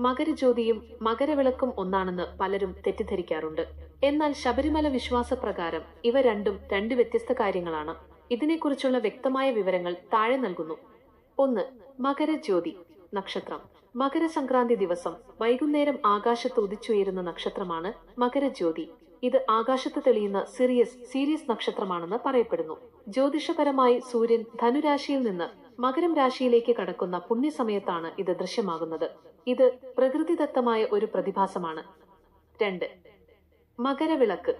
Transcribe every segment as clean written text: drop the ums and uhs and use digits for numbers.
മകരജ്യോതിയും മകരവിളക്കും ഒന്നാണെന്ന് പലരും തെറ്റിദ്ധരിക്കാറുണ്ട്. എന്നാൽ ശബരിമല വിശ്വാസപ്രകാരം ഇവ രണ്ടും രണ്ട് വ്യത്യസ്ത കാര്യങ്ങളാണ്. ഇതിനെക്കുറിച്ചുള്ള വ്യക്തമായ വിവരങ്ങൾ താഴെ നൽകുന്നു. 1. മകരജ്യോതി നക്ഷത്രം. മകരസംക്രാന്തി ദിവസം വൈകുന്നേരം ആകാശത്ത് ഉദിച്ചുയരുന്ന നക്ഷത്രമാണ് മകരജ്യോതി. ഇത് ആകാശത്ത് തെളിയുന്ന സീരിയസ് നക്ഷത്രമാണെന്ന് പറയപ്പെടുന്നു. ജ്യോതിഷപരമായി സൂര്യൻ ധനുരാശിയിൽ നിന്ന് മകരം രാശിയിലേക്ക് കടക്കുന്ന പുണ്യസമയത്താണ് ഇത് ദൃശ്യമാകുന്നത്. ഇത് പ്രകൃതിദത്തമായ ഒരു പ്രതിഭാസമാണ്. 2. മകരവിളക്ക്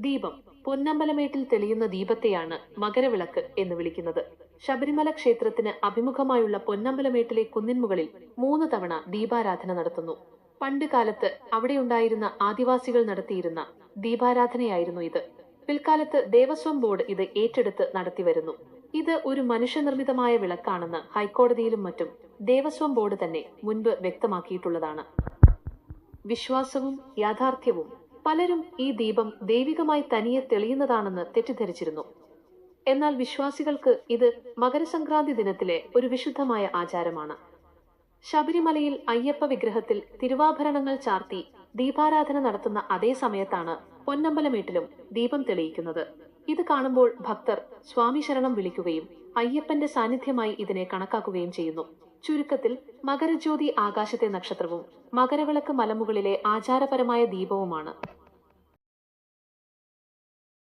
ദീപം. പൊന്നമ്പലമേട്ടിൽ തെളിയുന്ന ദീപത്തെയാണ് മകരവിളക്ക് എന്ന് വിളിക്കുന്നത്. ശബരിമല ക്ഷേത്രത്തിന് അഭിമുഖമായുള്ള പൊന്നമ്പലമേട്ടിലെ കുന്നിൻമുകളിൽ 3 തവണ ദീപാരാധന നടത്തുന്നു. പണ്ട് കാലത്ത് അവിടെയുണ്ടായിരുന്ന ആദിവാസികൾ നടത്തിയിരുന്ന ദീപാരാധനയായിരുന്നു ഇത്. പിൽക്കാലത്ത് ദേവസ്വം ബോർഡ് ഇത് ഏറ്റെടുത്ത് നടത്തിവരുന്നു. ഇത് ഒരു മനുഷ്യനിർമ്മിതമായ വിളക്കാണെന്ന് ഹൈക്കോടതിയിലും മറ്റും ദേവസ്വം ബോർഡ് തന്നെ മുൻപ് വ്യക്തമാക്കിയിട്ടുള്ളതാണ്. വിശ്വാസവും യാഥാർത്ഥ്യവും. പലരും ഈ ദീപം ദൈവികമായി തനിയെ തെളിയുന്നതാണെന്ന് തെറ്റിദ്ധരിച്ചിരുന്നു. എന്നാൽ വിശ്വാസികൾക്ക് ഇത് മകരസംക്രാന്തി ദിനത്തിലെ ഒരു വിശുദ്ധമായ ആചാരമാണ്. ശബരിമലയിൽ അയ്യപ്പ വിഗ്രഹത്തിൽ തിരുവാഭരണങ്ങൾ ചാർത്തി ദീപാരാധന നടത്തുന്ന അതേ സമയത്താണ് പൊന്നമ്പലമേട്ടിലും ദീപം തെളിയിക്കുന്നത്. ഇത് കാണുമ്പോൾ ഭക്തർ സ്വാമി ശരണം വിളിക്കുകയും അയ്യപ്പന്റെ സാന്നിധ്യമായി ഇതിനെ കണക്കാക്കുകയും ചെയ്യുന്നു. ചുരുക്കത്തിൽ മകരജ്യോതി ആകാശത്തെ നക്ഷത്രവും മകരവിളക്ക് മലമുകളിലെ ആചാരപരമായ ദീപവുമാണ്.